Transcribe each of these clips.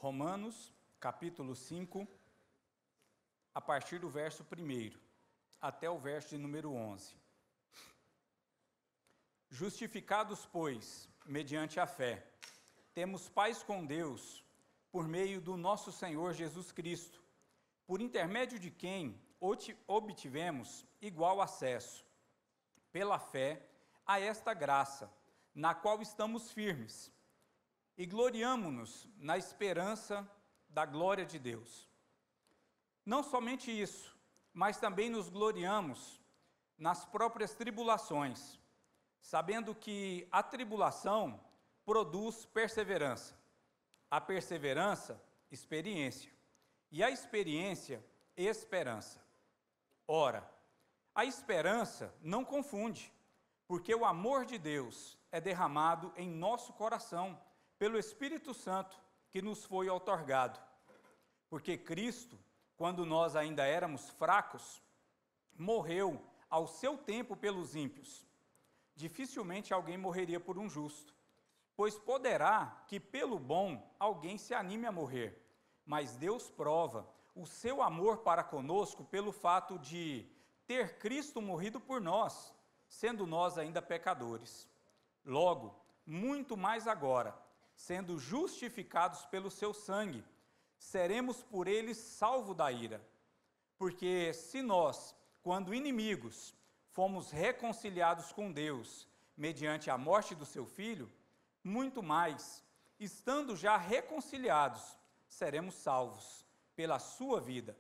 Romanos, capítulo 5, a partir do verso 1 até o verso de número 11. Justificados, pois, mediante a fé, temos paz com Deus, por meio do nosso Senhor Jesus Cristo, por intermédio de quem obtivemos igual acesso, pela fé, a esta graça, na qual estamos firmes, e gloriamo-nos na esperança da glória de Deus. Não somente isso, mas também nos gloriamos nas próprias tribulações, sabendo que a tribulação produz perseverança, a perseverança, experiência, e a experiência, esperança. Ora, a esperança não confunde, porque o amor de Deus é derramado em nosso coração pelo Espírito Santo que nos foi outorgado. Porque Cristo, quando nós ainda éramos fracos, morreu ao seu tempo pelos ímpios. Dificilmente alguém morreria por um justo, pois poderá que pelo bom alguém se anime a morrer, mas Deus prova o seu amor para conosco pelo fato de ter Cristo morrido por nós, sendo nós ainda pecadores. Logo, muito mais agora, sendo justificados pelo seu sangue, seremos por ele salvos da ira. Porque se nós, quando inimigos, fomos reconciliados com Deus, mediante a morte do seu Filho, muito mais, estando já reconciliados, seremos salvos pela sua vida.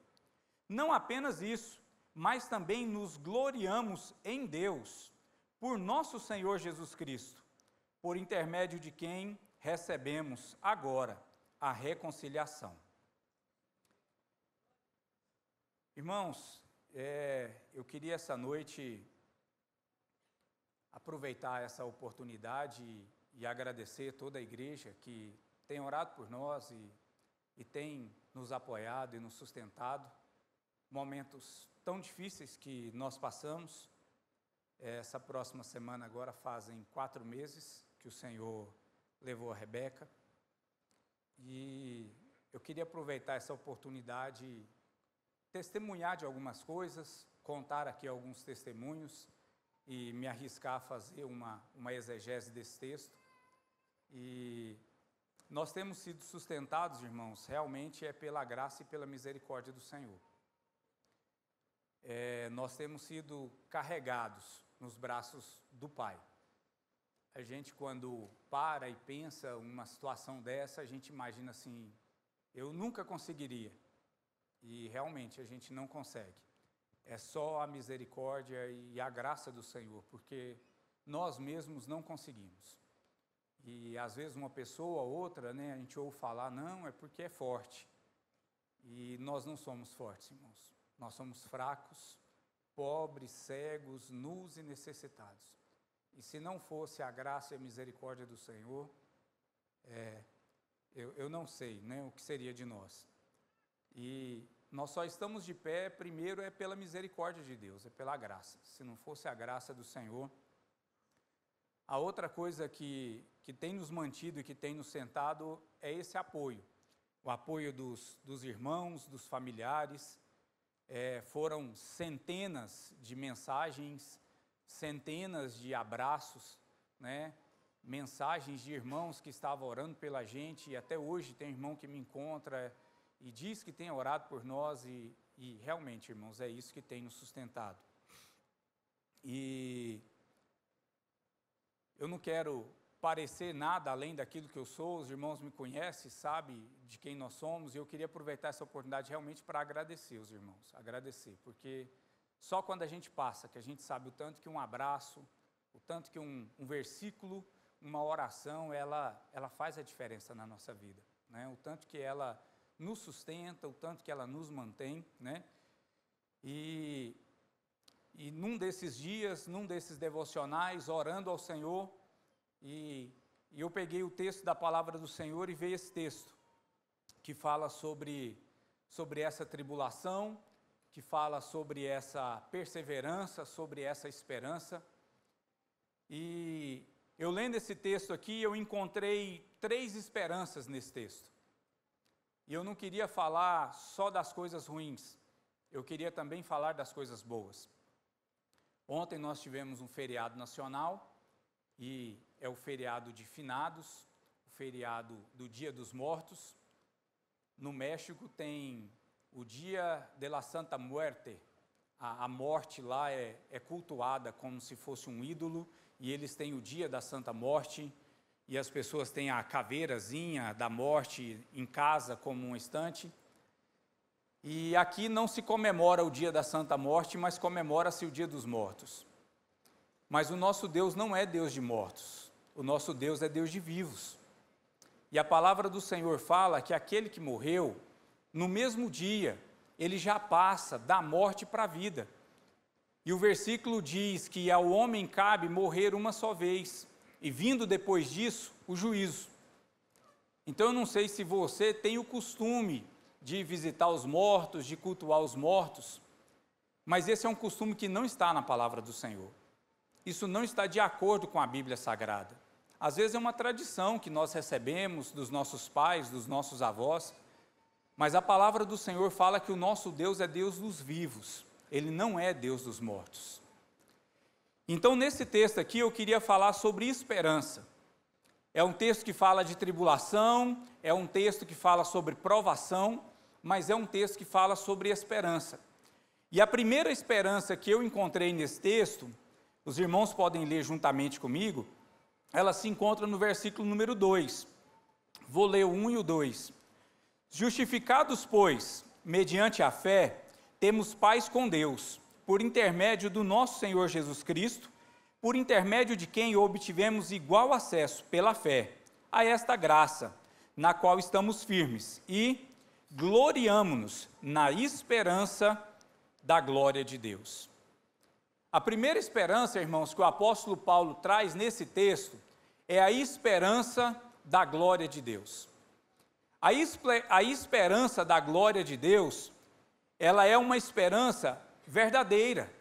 Não apenas isso, mas também nos gloriamos em Deus, por nosso Senhor Jesus Cristo, por intermédio de quem recebemos agora a reconciliação. Irmãos, eu queria essa noite aproveitar essa oportunidade e agradecer toda a igreja que tem orado por nós e tem nos apoiado e nos sustentado. Momentos tão difíceis que nós passamos. Essa próxima semana agora fazem 4 meses que o Senhor levou a Rebeca, e eu queria aproveitar essa oportunidade, testemunhar de algumas coisas, contar aqui alguns testemunhos e me arriscar a fazer uma exegese desse texto. E nós temos sido sustentados, irmãos, realmente é pela graça e pela misericórdia do Senhor. Nós temos sido carregados nos braços do Pai. A gente, quando para e pensa uma situação dessa, a gente imagina assim, eu nunca conseguiria. E realmente a gente não consegue. É só a misericórdia e a graça do Senhor, porque nós mesmos não conseguimos. E às vezes uma pessoa ou outra, a gente ouve falar, não, é porque é forte. E nós não somos fortes, irmãos. Nós somos fracos, pobres, cegos, nus e necessitados. E se não fosse a graça e a misericórdia do Senhor, eu não sei, o que seria de nós. E nós só estamos de pé, primeiro, é pela misericórdia de Deus, é pela graça. Se não fosse a graça do Senhor. A outra coisa que tem nos mantido e que tem nos sentado é esse apoio. O apoio dos irmãos, dos familiares. Foram centenas de mensagens, centenas de abraços, mensagens de irmãos que estavam orando pela gente, e até hoje tem irmão que me encontra e diz que tem orado por nós, e realmente, irmãos, é isso que tem nos sustentado. E eu não quero parecer nada além daquilo que eu sou, os irmãos me conhecem, sabem de quem nós somos, e eu queria aproveitar essa oportunidade realmente para agradecer os irmãos, porque só quando a gente passa, que a gente sabe o tanto que um abraço, o tanto que um versículo, uma oração, ela faz a diferença na nossa vida, o tanto que ela nos sustenta, o tanto que ela nos mantém, E num desses dias, num desses devocionais, orando ao Senhor, e eu peguei o texto da palavra do Senhor e veio esse texto, que fala sobre essa tribulação, que fala sobre essa perseverança, sobre essa esperança. E eu lendo esse texto aqui, eu encontrei 3 esperanças nesse texto. E eu não queria falar só das coisas ruins, eu queria também falar das coisas boas. Ontem nós tivemos um feriado nacional, e é o feriado de finados, o feriado do Dia dos Mortos. No México tem o Dia de la Santa Muerte, a morte lá é cultuada como se fosse um ídolo, e eles têm o Dia da Santa Morte, e as pessoas têm a caveirazinha da morte em casa como um estante. E aqui não se comemora o Dia da Santa Morte, mas comemora-se o Dia dos Mortos. Mas o nosso Deus não é Deus de mortos, o nosso Deus é Deus de vivos. E a palavra do Senhor fala que aquele que morreu, no mesmo dia, ele já passa da morte para a vida. E o versículo diz que ao homem cabe morrer uma só vez, e vindo depois disso, o juízo. Então eu não sei se você tem o costume de visitar os mortos, de cultuar os mortos, mas esse é um costume que não está na palavra do Senhor. Isso não está de acordo com a Bíblia Sagrada. Às vezes é uma tradição que nós recebemos dos nossos pais, dos nossos avós, mas a palavra do Senhor fala que o nosso Deus é Deus dos vivos, Ele não é Deus dos mortos. Então, nesse texto aqui, eu queria falar sobre esperança. É um texto que fala de tribulação, é um texto que fala sobre provação, mas é um texto que fala sobre esperança. E a primeira esperança que eu encontrei nesse texto, os irmãos podem ler juntamente comigo, ela se encontra no versículo número 2. Vou ler o 1 e o 2. Justificados, pois, mediante a fé, temos paz com Deus, por intermédio do nosso Senhor Jesus Cristo, por intermédio de quem obtivemos igual acesso, pela fé, a esta graça, na qual estamos firmes, e gloriamo-nos na esperança da glória de Deus. A primeira esperança, irmãos, que o apóstolo Paulo traz nesse texto, é a esperança da glória de Deus. A esperança da glória de Deus, ela é uma esperança verdadeira.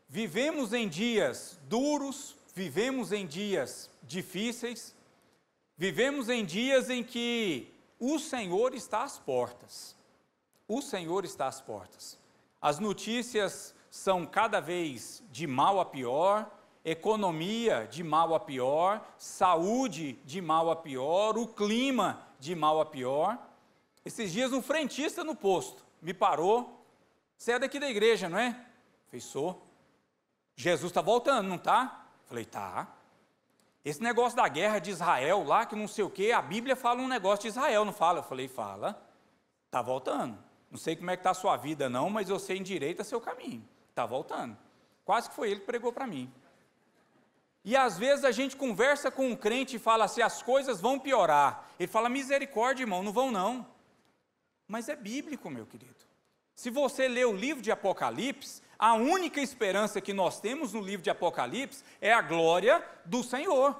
Vivemos em dias duros, vivemos em dias difíceis, vivemos em dias em que o Senhor está às portas. O Senhor está às portas. As notícias são cada vez de mal a pior, economia de mal a pior, saúde de mal a pior, o clima de mal a pior. Esses dias um frentista no posto me parou. Você é daqui da igreja, não é? Falei, sou. Jesus está voltando, não está? Falei, tá. Esse negócio da guerra de Israel lá, que não sei o quê, a Bíblia fala um negócio de Israel, não fala? Eu falei, fala. Está voltando. Não sei como é que está a sua vida não, mas eu sei endireita seu caminho. Está voltando. Quase que foi ele que pregou para mim. E às vezes a gente conversa com um crente e fala assim, as coisas vão piorar. Ele fala, misericórdia, irmão, não vão não. Mas é bíblico, meu querido. Se você ler o livro de Apocalipse, a única esperança que nós temos no livro de Apocalipse é a glória do Senhor.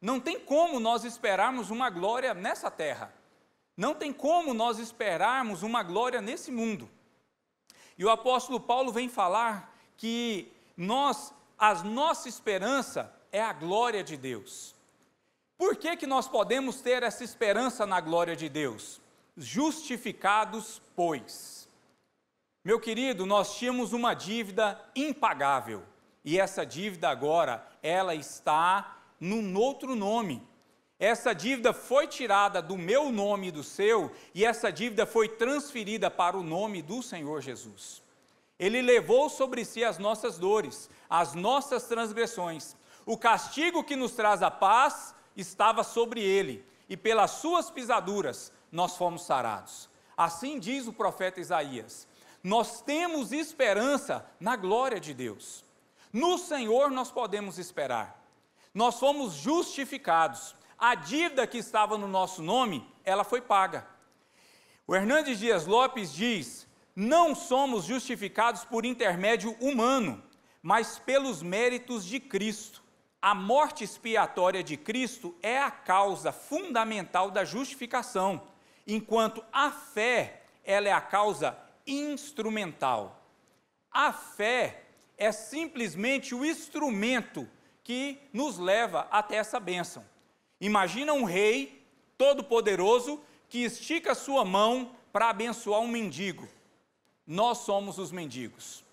Não tem como nós esperarmos uma glória nessa terra. Não tem como nós esperarmos uma glória nesse mundo. E o apóstolo Paulo vem falar que a nossa esperança é a glória de Deus. Por que que nós podemos ter essa esperança na glória de Deus? Justificados, pois. Meu querido, nós tínhamos uma dívida impagável, e essa dívida agora, ela está num outro nome. Essa dívida foi tirada do meu nome e do seu, e essa dívida foi transferida para o nome do Senhor Jesus. Ele levou sobre si as nossas dores, as nossas transgressões. O castigo que nos traz a paz estava sobre ele, e pelas suas pisaduras nós fomos sarados. Assim diz o profeta Isaías. Nós temos esperança na glória de Deus. No Senhor nós podemos esperar. Nós fomos justificados. A dívida que estava no nosso nome, ela foi paga. O Hernandes Dias Lopes diz, não somos justificados por intermédio humano, mas pelos méritos de Cristo. A morte expiatória de Cristo é a causa fundamental da justificação, enquanto a fé, ela é a causa instrumental. A fé é simplesmente o instrumento que nos leva até essa bênção. Imagina um rei todo-poderoso que estica sua mão para abençoar um mendigo. Nós somos os mendigos.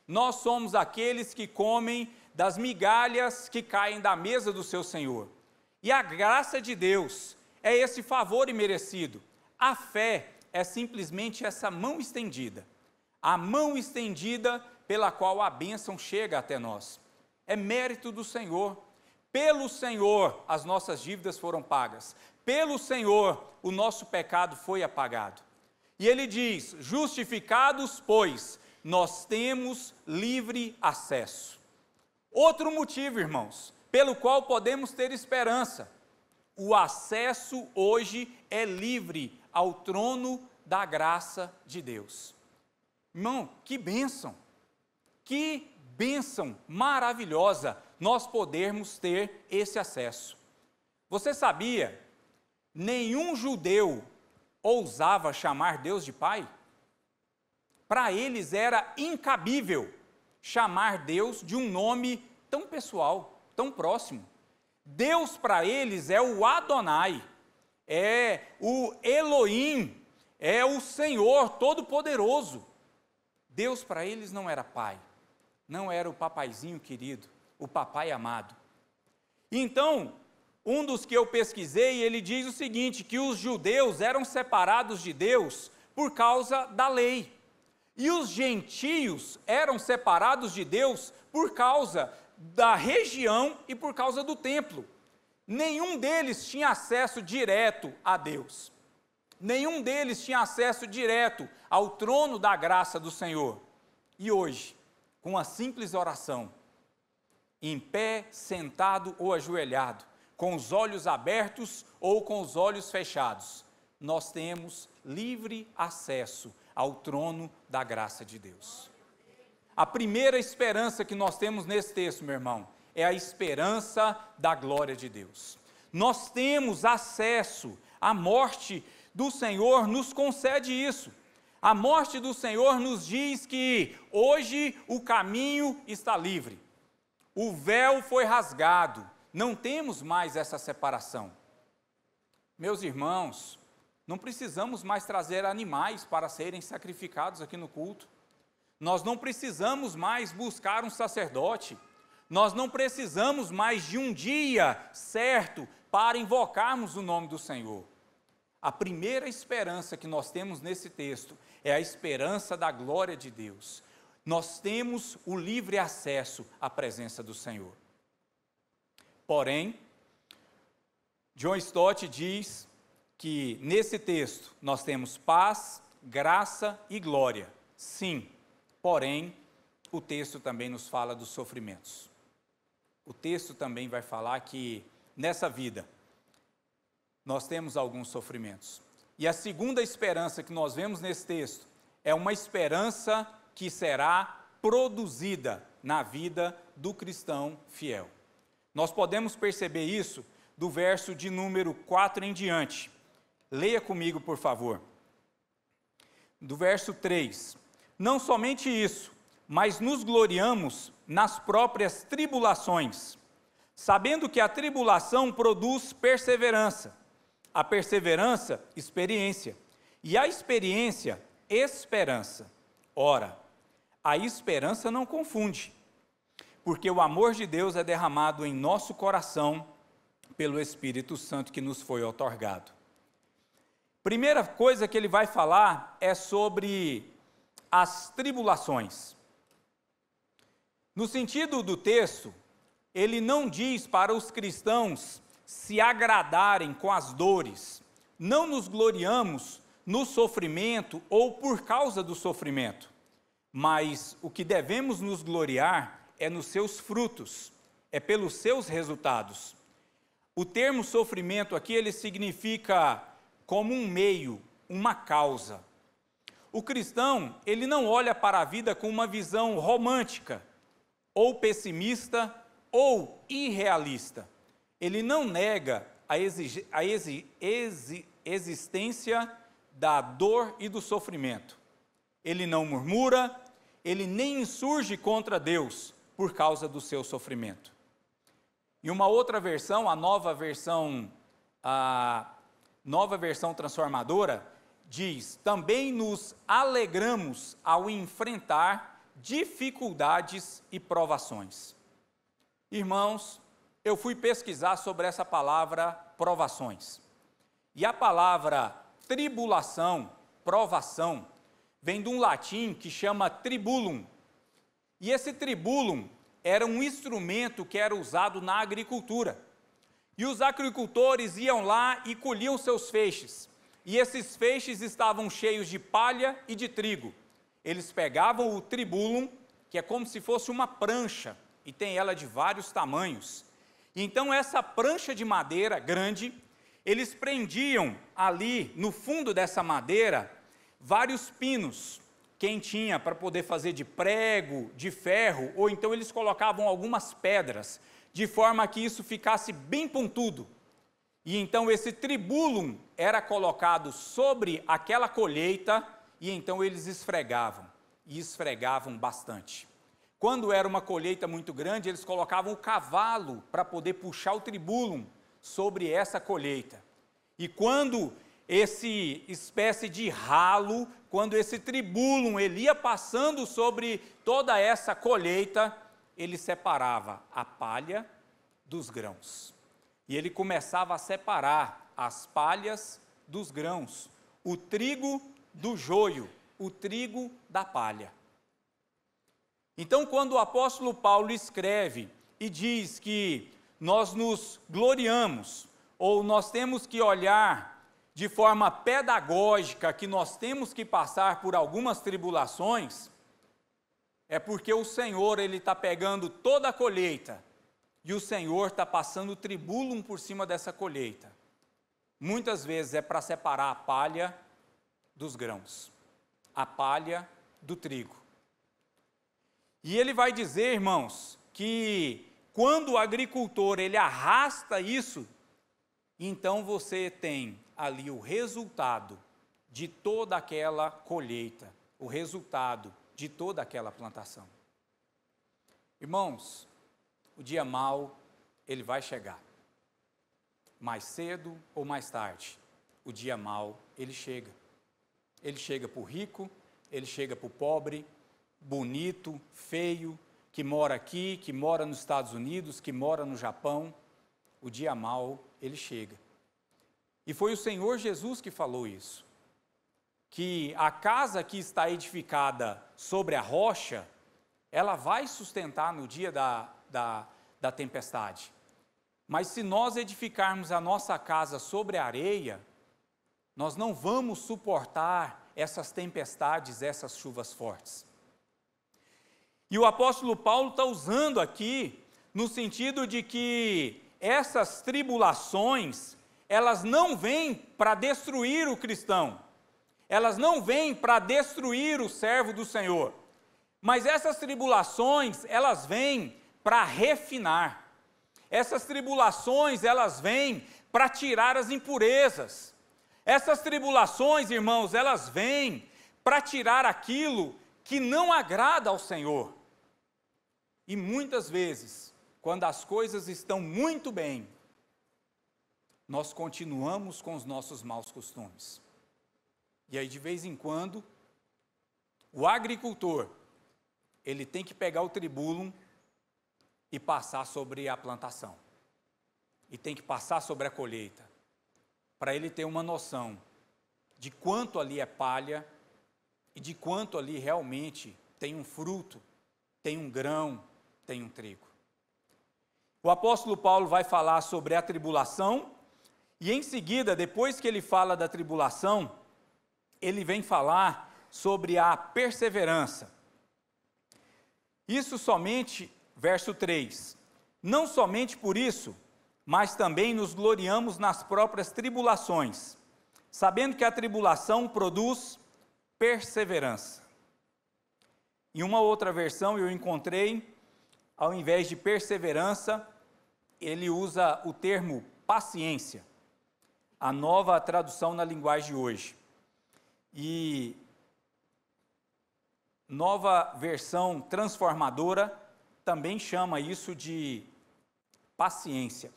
Nós somos aqueles que comem das migalhas que caem da mesa do seu Senhor. E a graça de Deus é esse favor imerecido. A fé é simplesmente essa mão estendida. A mão estendida pela qual a bênção chega até nós. É mérito do Senhor. Pelo Senhor as nossas dívidas foram pagas. Pelo Senhor o nosso pecado foi apagado. E ele diz, justificados, pois, nós temos livre acesso. Outro motivo, irmãos, pelo qual podemos ter esperança. O acesso hoje é livre ao trono da graça de Deus. Irmão, que bênção maravilhosa nós podermos ter esse acesso. Você sabia? Nenhum judeu ousava chamar Deus de Pai. Para eles era incabível chamar Deus de um nome tão pessoal, tão próximo. Deus para eles é o Adonai, é o Elohim, é o Senhor Todo-Poderoso. Deus para eles não era pai, não era o papaizinho querido, o papai amado. Então, um dos que eu pesquisei, ele diz o seguinte, que os judeus eram separados de Deus por causa da lei. E os gentios eram separados de Deus por causa da região e por causa do templo. Nenhum deles tinha acesso direto a Deus. Nenhum deles tinha acesso direto ao trono da graça do Senhor. E hoje, com a simples oração, em pé, sentado ou ajoelhado, com os olhos abertos ou com os olhos fechados, nós temos livre acesso ao trono da graça de Deus. A primeira esperança que nós temos nesse texto, meu irmão, é a esperança da glória de Deus. Nós temos acesso. A morte do Senhor nos concede isso. A morte do Senhor nos diz que hoje o caminho está livre. O véu foi rasgado. Não temos mais essa separação. Meus irmãos, não precisamos mais trazer animais para serem sacrificados aqui no culto. Nós não precisamos mais buscar um sacerdote. Nós não precisamos mais de um dia certo para invocarmos o nome do Senhor. A primeira esperança que nós temos nesse texto é a esperança da glória de Deus. Nós temos o livre acesso à presença do Senhor. Porém, John Stott diz que nesse texto nós temos paz, graça e glória. Sim, porém, o texto também nos fala dos sofrimentos. O texto também vai falar que nessa vida nós temos alguns sofrimentos. E a segunda esperança que nós vemos nesse texto é uma esperança que será produzida na vida do cristão fiel. Nós podemos perceber isso do verso de número 4 em diante. Leia comigo, por favor. Do verso 3. Não somente isso, mas nos gloriamos nas próprias tribulações, sabendo que a tribulação produz perseverança, a perseverança, experiência, e a experiência, esperança. Ora, a esperança não confunde, porque o amor de Deus é derramado em nosso coração pelo Espírito Santo que nos foi outorgado. Primeira coisa que ele vai falar é sobre as tribulações. No sentido do texto, ele não diz para os cristãos se agradarem com as dores. Não nos gloriamos no sofrimento ou por causa do sofrimento, mas o que devemos nos gloriar é nos seus frutos, é pelos seus resultados. O termo sofrimento aqui, ele significa como um meio, uma causa. O cristão, ele não olha para a vida com uma visão romântica, ou pessimista, ou irrealista. Ele não nega a existência da dor e do sofrimento. Ele não murmura, ele nem insurge contra Deus por causa do seu sofrimento. E uma outra versão, a nova versão Nova Versão Transformadora, diz: também nos alegramos ao enfrentar dificuldades e provações. Irmãos, eu fui pesquisar sobre essa palavra provações. E a palavra tribulação, provação, vem de um latim que chama tribulum. E esse tribulum era um instrumento que era usado na agricultura. E os agricultores iam lá e colhiam seus feixes. E esses feixes estavam cheios de palha e de trigo. Eles pegavam o tribulum, que é como se fosse uma prancha, e tem ela de vários tamanhos. Então essa prancha de madeira grande, eles prendiam ali no fundo dessa madeira vários pinos, quem tinha para poder fazer de prego, de ferro, ou então eles colocavam algumas pedras, de forma que isso ficasse bem pontudo. E então esse tribulum era colocado sobre aquela colheita, e então eles esfregavam, e esfregavam bastante. Quando era uma colheita muito grande, eles colocavam o cavalo para poder puxar o tribulum sobre essa colheita. E quando esse espécie de ralo, quando esse tribulum ele ia passando sobre toda essa colheita, ele separava a palha dos grãos. E ele começava a separar as palhas dos grãos, o trigo do joio, o trigo da palha. Então, quando o apóstolo Paulo escreve e diz que nós nos gloriamos, ou nós temos que olhar de forma pedagógica que nós temos que passar por algumas tribulações, é porque o Senhor ele está pegando toda a colheita e o Senhor está passando o tribulum por cima dessa colheita. Muitas vezes é para separar a palha dos grãos, a palha do trigo. E ele vai dizer, irmãos, que quando o agricultor ele arrasta isso, então você tem ali o resultado de toda aquela colheita, o resultado de toda aquela plantação. Irmãos, o dia mau, ele vai chegar. Mais cedo ou mais tarde, o dia mau, ele chega. Ele chega para o rico, ele chega para o pobre, bonito, feio, que mora aqui, que mora nos Estados Unidos, que mora no Japão. O dia mau, ele chega. E foi o Senhor Jesus que falou isso, que a casa que está edificada sobre a rocha, ela vai sustentar no dia da tempestade. Mas se nós edificarmos a nossa casa sobre a areia, nós não vamos suportar essas tempestades, essas chuvas fortes. E o apóstolo Paulo está usando aqui, no sentido de que essas tribulações, elas não vêm para destruir o cristão, elas não vêm para destruir o servo do Senhor, mas essas tribulações, elas vêm para refinar, essas tribulações, elas vêm para tirar as impurezas, essas tribulações, irmãos, elas vêm para tirar aquilo que não agrada ao Senhor. E muitas vezes, quando as coisas estão muito bem, nós continuamos com os nossos maus costumes. E aí, de vez em quando, o agricultor, ele tem que pegar o tribulum e passar sobre a plantação. E tem que passar sobre a colheita, para ele ter uma noção de quanto ali é palha e de quanto ali realmente tem um fruto, tem um grão, tem um trigo. O apóstolo Paulo vai falar sobre a tribulação, e em seguida, depois que ele fala da tribulação, ele vem falar sobre a perseverança. Isso somente, verso 3, não somente por isso, mas também nos gloriamos nas próprias tribulações, sabendo que a tribulação produz perseverança. Em uma outra versão eu encontrei, ao invés de perseverança, ele usa o termo paciência, a nova tradução na linguagem de hoje. E nova versão transformadora também chama isso de paciência.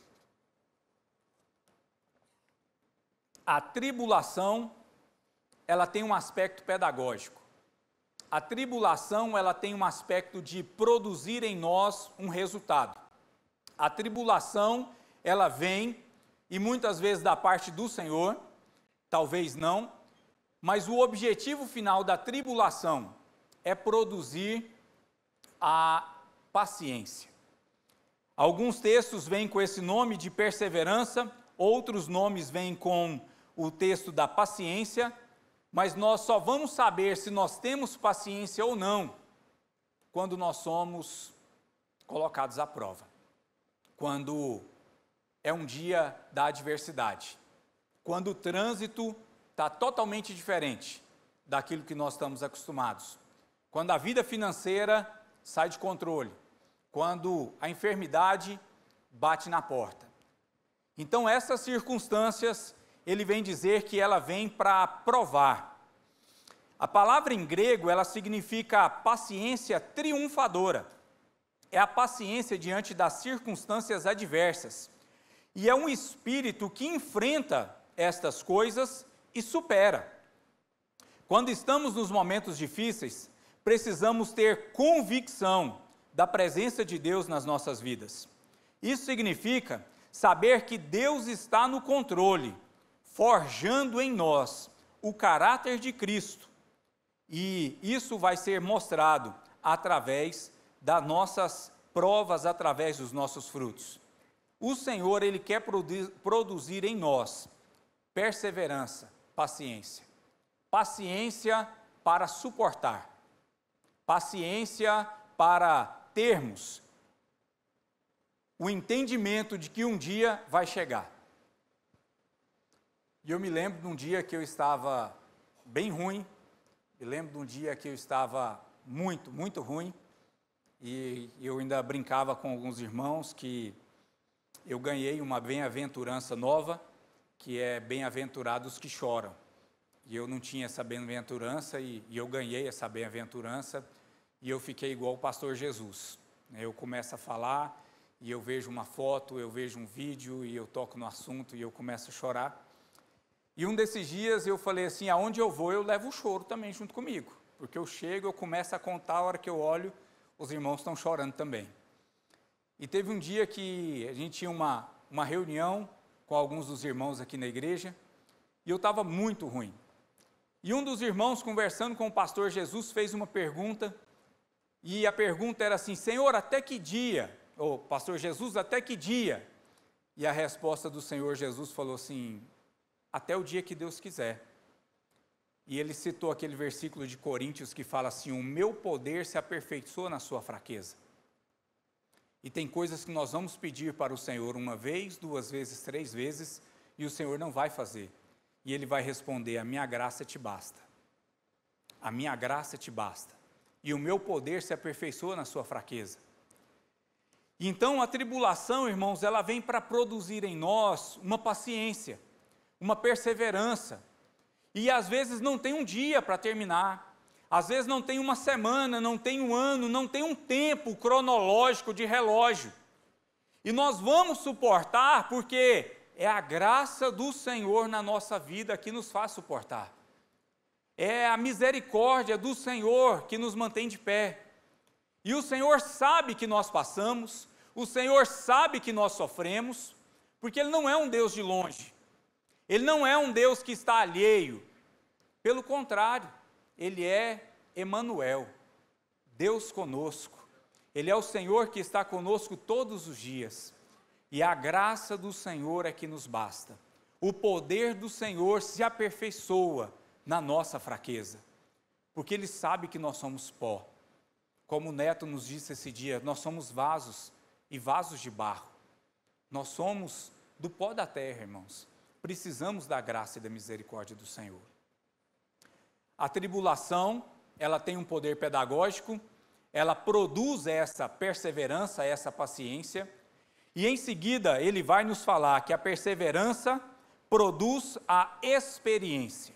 a tribulação, ela tem um aspecto pedagógico. A tribulação, ela tem um aspecto de produzir em nós um resultado. A tribulação, ela vem, e muitas vezes da parte do Senhor, talvez não, mas o objetivo final da tribulação é produzir a paciência. Alguns textos vêm com esse nome de perseverança, outros nomes vêm com o texto da paciência, mas nós só vamos saber se nós temos paciência ou não quando nós somos colocados à prova. Quando é um dia da adversidade. Quando o trânsito está totalmente diferente daquilo que nós estamos acostumados. Quando a vida financeira sai de controle. Quando a enfermidade bate na porta. Então, essas circunstâncias, ele vem dizer que ela vem para provar. A palavra em grego, ela significa paciência triunfadora. É a paciência diante das circunstâncias adversas. E é um espírito que enfrenta estas coisas e supera. Quando estamos nos momentos difíceis, precisamos ter convicção da presença de Deus nas nossas vidas. Isso significa saber que Deus está no controle, forjando em nós o caráter de Cristo. E isso vai ser mostrado através das nossas provas, através dos nossos frutos. O Senhor, Ele quer produzir em nós perseverança, paciência. Paciência para suportar. Paciência para termos o entendimento de que um dia vai chegar. E eu me lembro de um dia que eu estava bem ruim, me lembro de um dia que eu estava muito ruim, e eu ainda brincava com alguns irmãos que eu ganhei uma bem-aventurança nova, que é bem-aventurados que choram. E eu não tinha essa bem-aventurança, e eu ganhei essa bem-aventurança, e eu fiquei igual o pastor Jesus. Eu começo a falar, e eu vejo uma foto, eu vejo um vídeo, e eu toco no assunto, e eu começo a chorar. E um desses dias eu falei assim, aonde eu vou, eu levo o choro também junto comigo. Porque eu chego, eu começo a contar, a hora que eu olho, os irmãos estão chorando também. E teve um dia que a gente tinha uma reunião com alguns dos irmãos aqui na igreja, e eu estava muito ruim. E um dos irmãos, conversando com o pastor Jesus, fez uma pergunta, e a pergunta era assim, Senhor, até que dia? Ou, pastor Jesus, até que dia? E a resposta do Senhor Jesus falou assim, até o dia que Deus quiser. E ele citou aquele versículo de Coríntios que fala assim, o meu poder se aperfeiçoa na sua fraqueza. E tem coisas que nós vamos pedir para o Senhor uma vez, 2 vezes, 3 vezes, e o Senhor não vai fazer. E Ele vai responder, a minha graça te basta. A minha graça te basta. E o meu poder se aperfeiçoa na sua fraqueza. Então a tribulação, irmãos, ela vem para produzir em nós uma paciência, uma perseverança. E às vezes não tem um dia para terminar. Às vezes não tem uma semana, não tem um ano, não tem um tempo cronológico de relógio. E nós vamos suportar porque é a graça do Senhor na nossa vida que nos faz suportar. É a misericórdia do Senhor que nos mantém de pé. E o Senhor sabe que nós passamos, o Senhor sabe que nós sofremos, porque Ele não é um Deus de longe. Ele não é um Deus que está alheio. Pelo contrário, Ele é Emanuel, Deus conosco. Ele é o Senhor que está conosco todos os dias. E a graça do Senhor é que nos basta. O poder do Senhor se aperfeiçoa na nossa fraqueza. Porque Ele sabe que nós somos pó. Como o Neto nos disse esse dia, nós somos vasos e vasos de barro. Nós somos do pó da terra, irmãos. Precisamos da graça e da misericórdia do Senhor. A tribulação, ela tem um poder pedagógico, ela produz essa perseverança, essa paciência, e em seguida ele vai nos falar que a perseverança produz a experiência.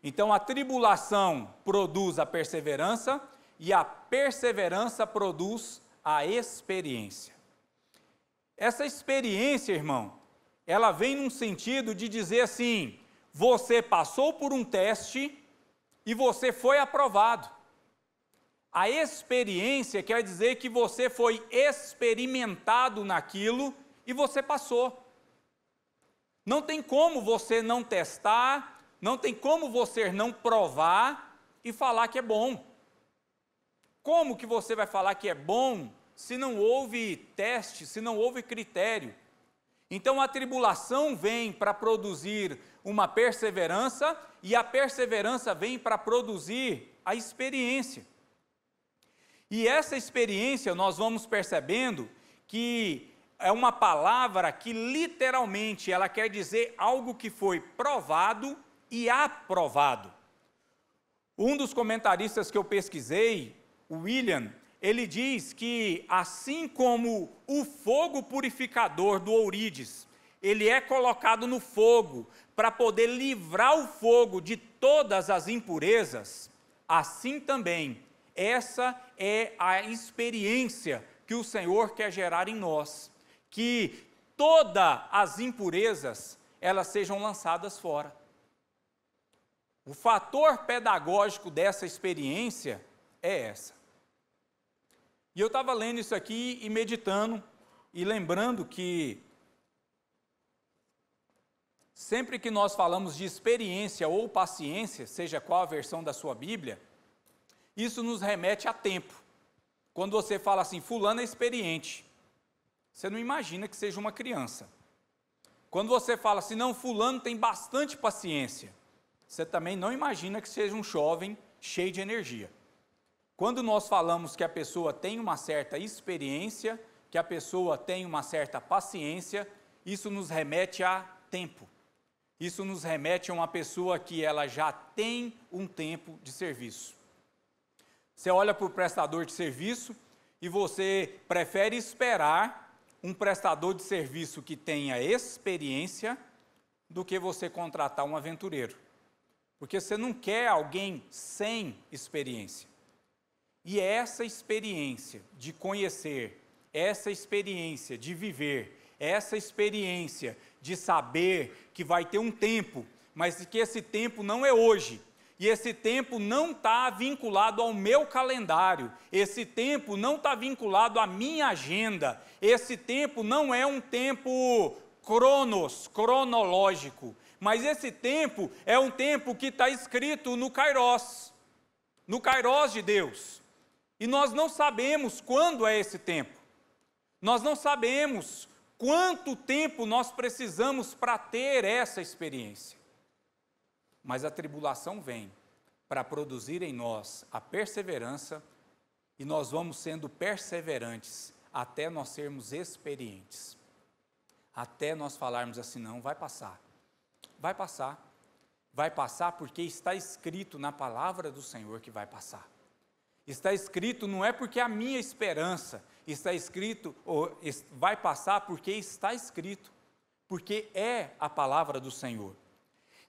Então a tribulação produz a perseverança e a perseverança produz a experiência. Essa experiência, irmão, ela vem num sentido de dizer assim: você passou por um teste e você foi aprovado. A experiência quer dizer que você foi experimentado naquilo e você passou. Não tem como você não testar, não tem como você não provar e falar que é bom. Como que você vai falar que é bom se não houve teste, se não houve critério? Então a tribulação vem para produzir uma perseverança e a perseverança vem para produzir a experiência. E essa experiência nós vamos percebendo que é uma palavra que literalmente ela quer dizer algo que foi provado e aprovado. Um dos comentaristas que eu pesquisei, o William, ele diz que assim como o fogo purificador do ourides, ele é colocado no fogo para poder livrar o fogo de todas as impurezas, assim também, essa é a experiência que o Senhor quer gerar em nós, que todas as impurezas, elas sejam lançadas fora. O fator pedagógico dessa experiência é essa. E eu estava lendo isso aqui e meditando, e lembrando que sempre que nós falamos de experiência ou paciência, seja qual a versão da sua Bíblia, isso nos remete a tempo. Quando você fala assim, fulano é experiente, você não imagina que seja uma criança. Quando você fala assim, não, fulano tem bastante paciência, você também não imagina que seja um jovem cheio de energia. Quando nós falamos que a pessoa tem uma certa experiência, que a pessoa tem uma certa paciência, isso nos remete a tempo. Isso nos remete a uma pessoa que ela já tem um tempo de serviço. Você olha para o prestador de serviço e você prefere esperar um prestador de serviço que tenha experiência do que você contratar um aventureiro. Porque você não quer alguém sem experiência. E é essa experiência de conhecer, essa experiência de viver, essa experiência de saber que vai ter um tempo, mas que esse tempo não é hoje. E esse tempo não está vinculado ao meu calendário, esse tempo não está vinculado à minha agenda, esse tempo não é um tempo cronológico, mas esse tempo é um tempo que está escrito no Kairos de Deus. E nós não sabemos quando é esse tempo, nós não sabemos quanto tempo nós precisamos para ter essa experiência. Mas a tribulação vem para produzir em nós a perseverança e nós vamos sendo perseverantes até nós sermos experientes. Até nós falarmos assim, não, vai passar. Vai passar. Vai passar porque está escrito na palavra do Senhor que vai passar. Está escrito, não é porque é a minha esperança, está escrito, vai passar porque está escrito, porque é a palavra do Senhor.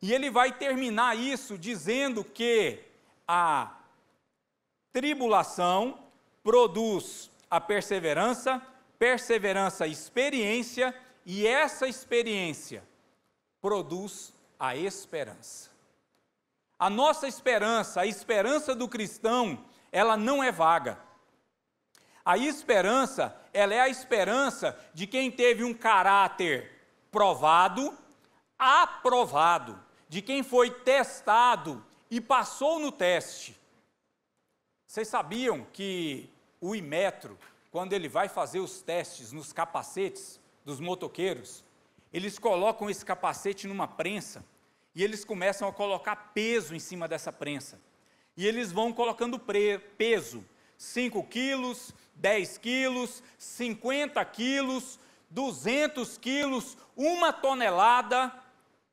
E ele vai terminar isso dizendo que a tribulação produz a perseverança, perseverança experiência, e essa experiência produz a esperança. A nossa esperança, a esperança do cristão, ela não é vaga. A esperança, ela é a esperança de quem teve um caráter provado, aprovado, de quem foi testado e passou no teste. Vocês sabiam que o Inmetro, quando ele vai fazer os testes nos capacetes dos motoqueiros, eles colocam esse capacete numa prensa e eles começam a colocar peso em cima dessa prensa. E eles vão colocando peso, 5 quilos, 10 quilos, 50 quilos, 200 quilos, 1 tonelada,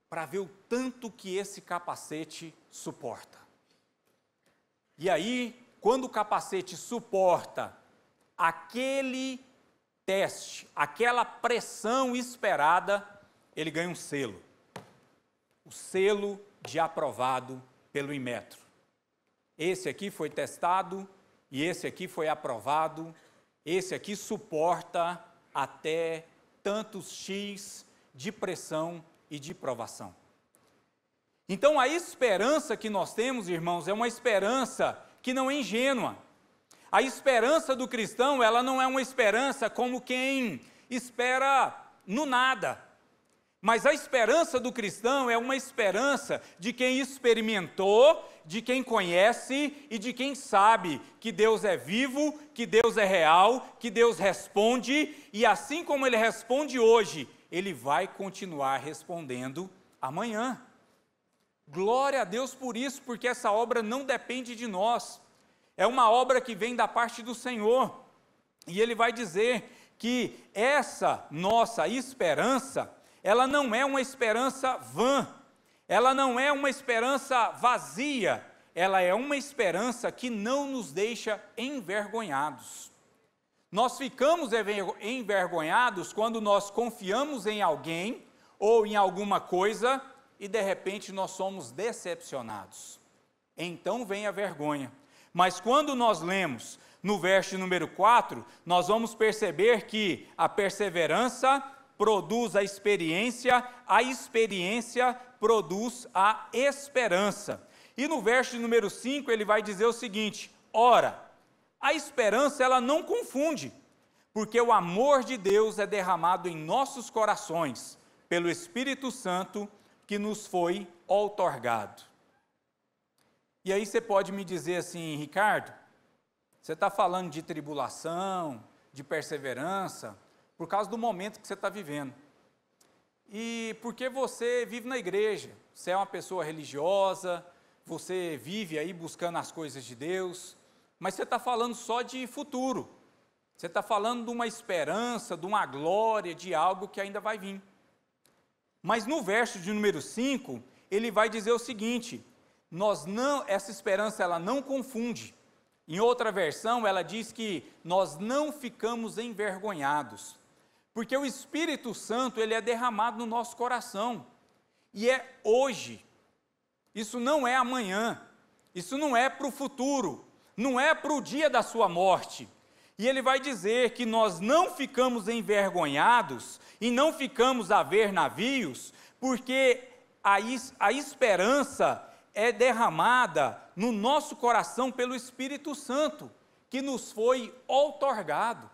para ver o tanto que esse capacete suporta. E aí, quando o capacete suporta aquele teste, aquela pressão esperada, ele ganha um selo. O selo de aprovado pelo Inmetro. Esse aqui foi testado e esse aqui foi aprovado. Esse aqui suporta até tantos X de pressão e de provação. Então, a esperança que nós temos, irmãos, é uma esperança que não é ingênua. A esperança do cristão, ela não é uma esperança como quem espera no nada. Mas a esperança do cristão é uma esperança de quem experimentou, de quem conhece e de quem sabe que Deus é vivo, que Deus é real, que Deus responde, e assim como Ele responde hoje, Ele vai continuar respondendo amanhã. Glória a Deus por isso, porque essa obra não depende de nós. É uma obra que vem da parte do Senhor. E Ele vai dizer que essa nossa esperança, ela não é uma esperança vã, ela não é uma esperança vazia, ela é uma esperança que não nos deixa envergonhados. Nós ficamos envergonhados quando nós confiamos em alguém ou em alguma coisa e de repente nós somos decepcionados. Então vem a vergonha. Mas quando nós lemos no verso número 4, nós vamos perceber que a perseverança produz a experiência produz a esperança. E no verso número 5 ele vai dizer o seguinte: ora, a esperança ela não confunde, porque o amor de Deus é derramado em nossos corações, pelo Espírito Santo que nos foi outorgado. E aí você pode me dizer assim: Ricardo, você está falando de tribulação, de perseverança, por causa do momento que você está vivendo. E porque você vive na igreja, você é uma pessoa religiosa, você vive aí buscando as coisas de Deus, mas você está falando só de futuro. Você está falando de uma esperança, de uma glória, de algo que ainda vai vir. Mas no verso de número 5, ele vai dizer o seguinte: essa esperança ela não confunde. Em outra versão, ela diz que nós não ficamos envergonhados, porque o Espírito Santo ele é derramado no nosso coração, e é hoje. Isso não é amanhã, isso não é para o futuro, não é para o dia da sua morte. E ele vai dizer que nós não ficamos envergonhados e não ficamos a ver navios, porque a esperança é derramada no nosso coração pelo Espírito Santo, que nos foi outorgado.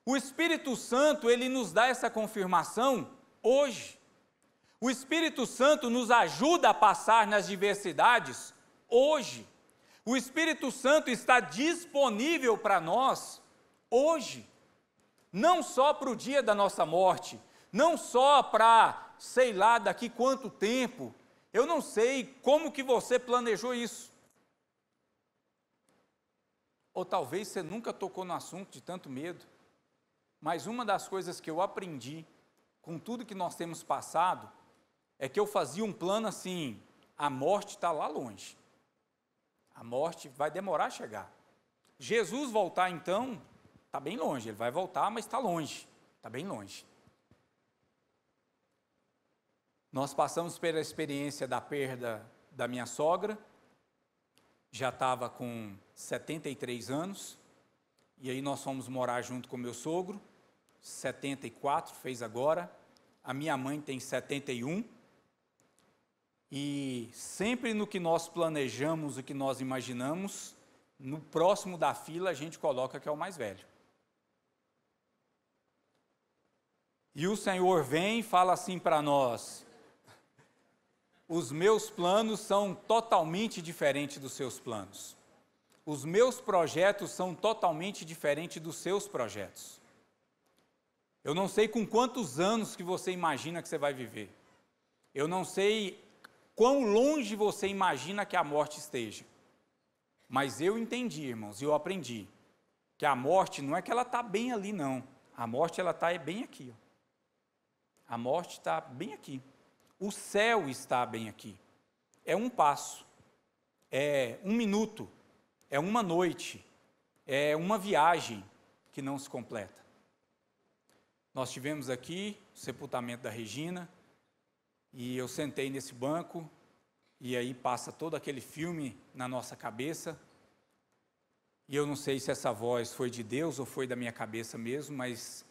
O Espírito Santo, ele nos dá essa confirmação hoje. O Espírito Santo nos ajuda a passar nas diversidades hoje. O Espírito Santo está disponível para nós hoje. Não só para o dia da nossa morte, não só para, sei lá, daqui quanto tempo. Eu não sei como que você planejou isso. Ou talvez você nunca tocou no assunto de tanto medo. Mas uma das coisas que eu aprendi com tudo que nós temos passado é que eu fazia um plano assim: a morte está lá longe. A morte vai demorar a chegar. Jesus voltar então, está bem longe. Ele vai voltar, mas está longe. Está bem longe. Nós passamos pela experiência da perda da minha sogra, já estava com 73 anos, e aí nós fomos morar junto com meu sogro, 74, fez agora, a minha mãe tem 71, e sempre no que nós planejamos, o que nós imaginamos, no próximo da fila a gente coloca que é o mais velho. E o Senhor vem e fala assim para nós: os meus planos são totalmente diferentes dos seus planos. Os meus projetos são totalmente diferentes dos seus projetos. Eu não sei com quantos anos que você imagina que você vai viver. Eu não sei quão longe você imagina que a morte esteja. Mas eu entendi, irmãos, e eu aprendi que a morte não é que ela está bem ali, não. A morte ela está bem aqui. Ó. A morte está bem aqui. O céu está bem aqui. É um passo, é um minuto, é uma noite, é uma viagem que não se completa. Nós tivemos aqui o sepultamento da Regina, e eu sentei nesse banco, e aí passa todo aquele filme na nossa cabeça, e eu não sei se essa voz foi de Deus ou foi da minha cabeça mesmo, mas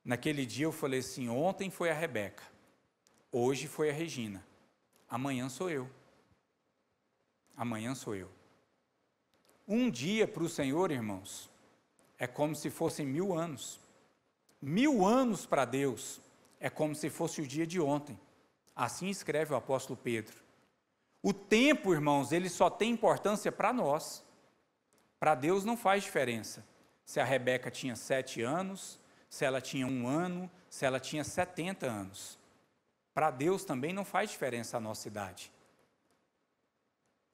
Naquele dia eu falei assim, ontem foi a Rebeca, hoje foi a Regina, amanhã sou eu. Amanhã sou eu. Um dia para o Senhor, irmãos, é como se fossem 1000 anos. 1000 anos para Deus é como se fosse o dia de ontem. Assim escreve o apóstolo Pedro. O tempo, irmãos, ele só tem importância para nós. Para Deus não faz diferença. Se a Rebeca tinha 7 anos, se ela tinha 1 ano, se ela tinha 70 anos. Para Deus também não faz diferença a nossa idade.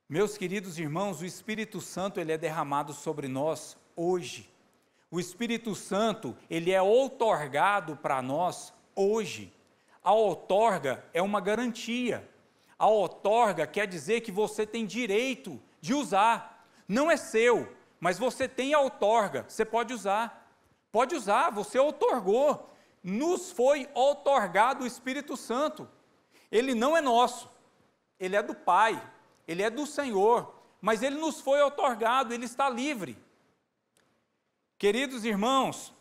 Meus queridos irmãos, o Espírito Santo ele é derramado sobre nós hoje. O Espírito Santo ele é outorgado para nós hoje. A outorga é uma garantia. A outorga quer dizer que você tem direito de usar. Não é seu, mas você tem a outorga, você pode usar. Pode usar, você outorgou. Nos foi outorgado o Espírito Santo. Ele não é nosso, ele é do Pai, ele é do Senhor, mas ele nos foi outorgado, ele está livre. Queridos irmãos,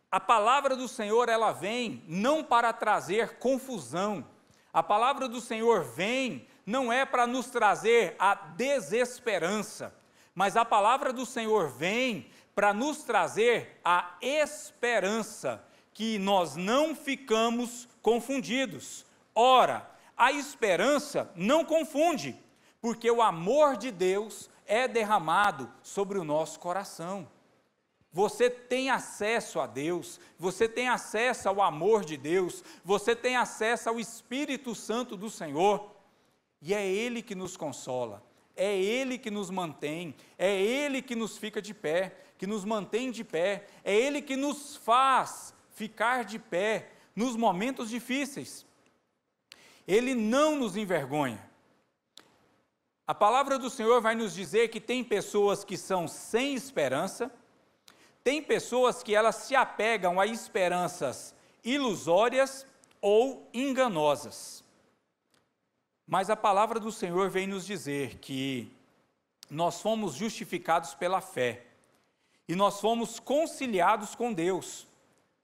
a palavra do Senhor, ela vem não para trazer confusão. A palavra do Senhor vem, não é para nos trazer a desesperança, mas a palavra do Senhor vem para nos trazer a esperança, que nós não ficamos confundidos. Ora, a esperança não confunde, porque o amor de Deus é derramado sobre o nosso coração. Você tem acesso a Deus, você tem acesso ao amor de Deus, você tem acesso ao Espírito Santo do Senhor, e é Ele que nos consola, é Ele que nos mantém, é Ele que nos fica de pé, que nos mantém de pé, é Ele que nos faz ficar de pé nos momentos difíceis. Ele não nos envergonha. A palavra do Senhor vai nos dizer que tem pessoas que são sem esperança, tem pessoas que elas se apegam a esperanças ilusórias ou enganosas. Mas a palavra do Senhor vem nos dizer que nós fomos justificados pela fé e nós fomos conciliados com Deus.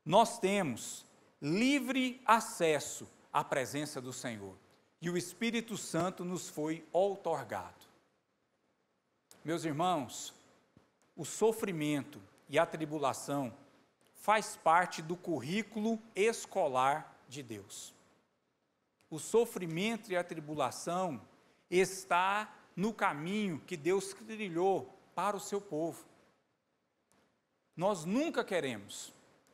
Nós temos livre acesso à presença do Senhor e o Espírito Santo nos foi outorgado. Meus irmãos, o sofrimento e a tribulação faz parte do currículo escolar de Deus. O sofrimento e a tribulação está no caminho que Deus trilhou para o seu povo. Nós nunca queremos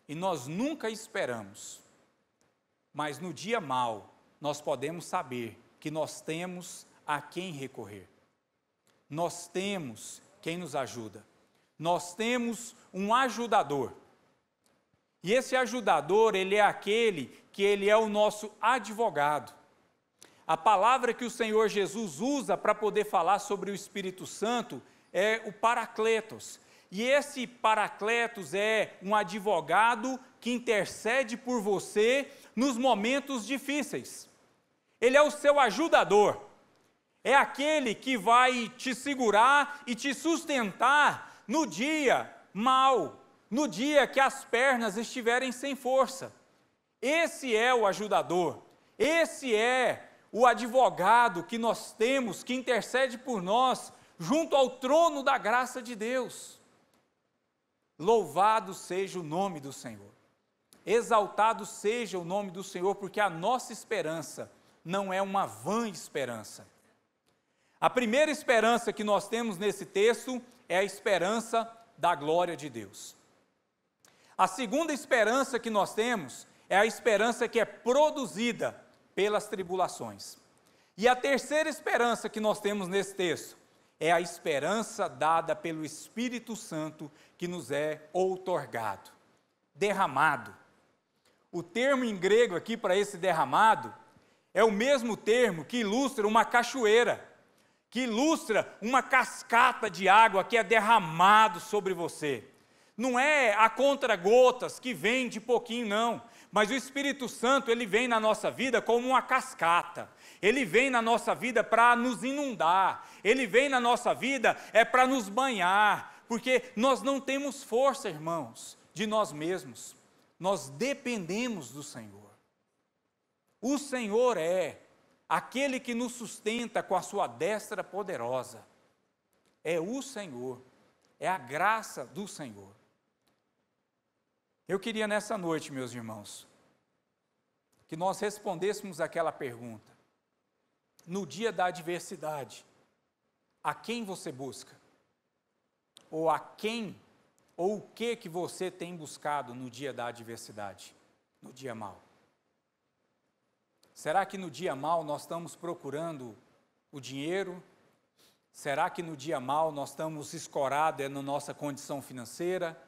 e nós nunca esperamos, mas no dia mau nós podemos saber que nós temos a quem recorrer. Nós temos quem nos ajuda. Nós temos um ajudador. E esse ajudador, ele é aquele que ele é o nosso advogado. A palavra que o Senhor Jesus usa para poder falar sobre o Espírito Santo é o Paracletos. E esse Paracletos é um advogado que intercede por você nos momentos difíceis. Ele é o seu ajudador. É aquele que vai te segurar e te sustentar no dia mau, no dia que as pernas estiverem sem força. Esse é o ajudador, esse é o advogado que nós temos, que intercede por nós, junto ao trono da graça de Deus. Louvado seja o nome do Senhor, exaltado seja o nome do Senhor, porque a nossa esperança não é uma vã esperança. A primeira esperança que nós temos nesse texto é a esperança da glória de Deus. A segunda esperança que nós temos é a esperança que é produzida pelas tribulações. E a terceira esperança que nós temos nesse texto é a esperança dada pelo Espírito Santo que nos é outorgado, derramado. O termo em grego aqui para esse derramado é o mesmo termo que ilustra uma cachoeira, que ilustra uma cascata de água que é derramado sobre você. Não é a contra-gotas que vem de pouquinho, não. Mas o Espírito Santo, ele vem na nossa vida como uma cascata. Ele vem na nossa vida para nos inundar. Ele vem na nossa vida para nos banhar. Porque nós não temos força, irmãos, de nós mesmos. nós dependemos do Senhor. O Senhor é aquele que nos sustenta com a sua destra poderosa. É o Senhor, é a graça do Senhor. Eu queria nessa noite, meus irmãos, que nós respondêssemos aquela pergunta. No dia da adversidade, a quem você busca? Ou a quem, ou o que você tem buscado no dia da adversidade, no dia mau? Será que no dia mau nós estamos procurando o dinheiro? Será que no dia mau nós estamos escorados na nossa condição financeira?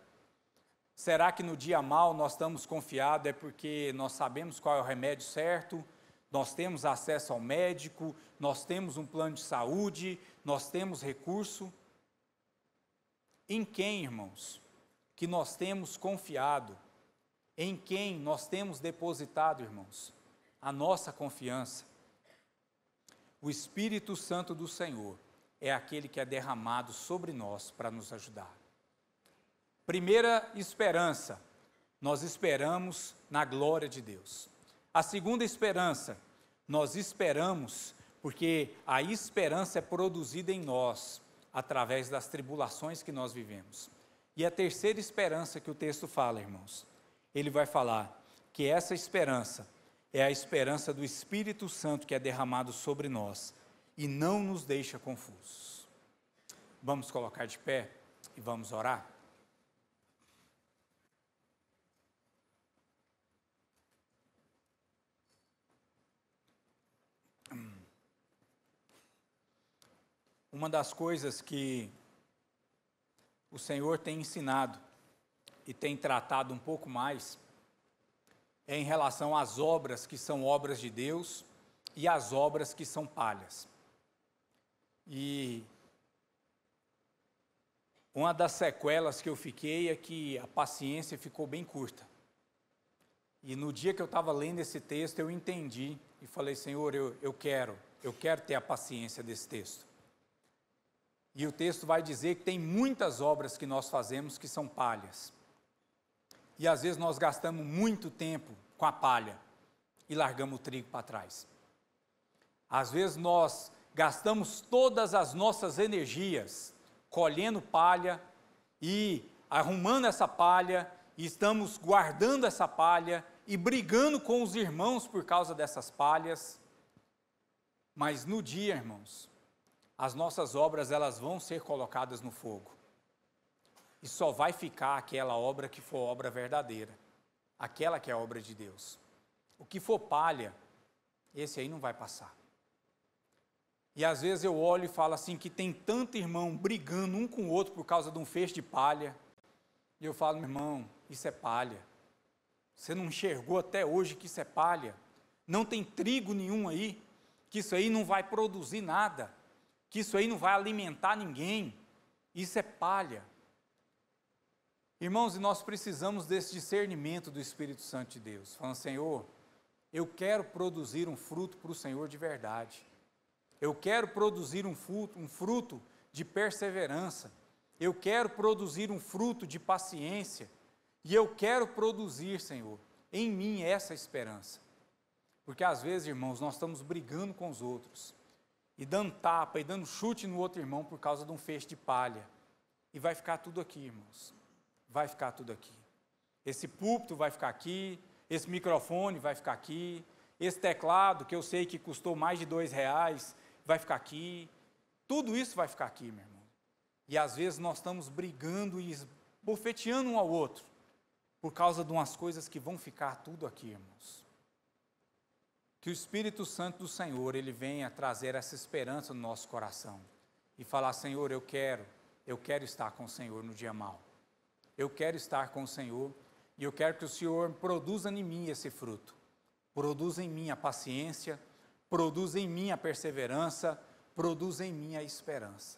Será que no dia mau nós estamos confiados porque nós sabemos qual é o remédio certo? Nós temos acesso ao médico, nós temos um plano de saúde, nós temos recurso? Em quem, irmãos, que nós temos confiado? Em quem nós temos depositado, irmãos, a nossa confiança? O Espírito Santo do Senhor é aquele que é derramado sobre nós para nos ajudar. Primeira esperança, nós esperamos na glória de Deus. A segunda esperança, nós esperamos porque a esperança é produzida em nós através das tribulações que nós vivemos. E a terceira esperança que o texto fala, irmãos, ele vai falar que essa esperança é a esperança do Espírito Santo que é derramado sobre nós e não nos deixa confusos. Vamos colocar de pé e vamos orar? Uma das coisas que o Senhor tem ensinado e tem tratado um pouco mais é em relação às obras que são obras de Deus e às obras que são palhas. E uma das sequelas que eu fiquei é que a paciência ficou bem curta. E no dia que eu estava lendo esse texto, eu entendi e falei, Senhor, eu quero ter a paciência desse texto. E o texto vai dizer que tem muitas obras que nós fazemos que são palhas. E às vezes nós gastamos muito tempo com a palha e largamos o trigo para trás. Às vezes nós gastamos todas as nossas energias colhendo palha e arrumando essa palha, e estamos guardando essa palha e brigando com os irmãos por causa dessas palhas. Mas no dia, irmãos, as nossas obras elas vão ser colocadas no fogo. E só vai ficar aquela obra que for obra verdadeira, aquela que é obra de Deus. O que for palha, esse aí não vai passar. E às vezes eu olho e falo assim, que tem tanto irmão brigando um com o outro por causa de um feixe de palha, e eu falo, meu irmão, isso é palha. Você não enxergou até hoje que isso é palha? Não tem trigo nenhum aí, que isso aí não vai produzir nada, que isso aí não vai alimentar ninguém, isso é palha. Irmãos, e nós precisamos desse discernimento do Espírito Santo de Deus, falando, Senhor, eu quero produzir um fruto para o Senhor de verdade, eu quero produzir um fruto de perseverança, eu quero produzir um fruto de paciência, e eu quero produzir, Senhor, em mim essa esperança, porque às vezes, irmãos, nós estamos brigando com os outros, e dando tapa, e dando chute no outro irmão por causa de um feixe de palha, e vai ficar tudo aqui, irmãos, vai ficar tudo aqui, esse púlpito vai ficar aqui, esse microfone vai ficar aqui, esse teclado, que eu sei que custou mais de R$2, vai ficar aqui, tudo isso vai ficar aqui, meu irmão, e às vezes nós estamos brigando e bofeteando um ao outro, por causa de umas coisas que vão ficar tudo aqui, irmãos. Que o Espírito Santo do Senhor, ele venha trazer essa esperança no nosso coração, e falar, Senhor, eu quero estar com o Senhor no dia mau, eu quero estar com o Senhor, e eu quero que o Senhor produza em mim esse fruto, produza em mim a paciência, produza em mim a perseverança, produza em mim a esperança.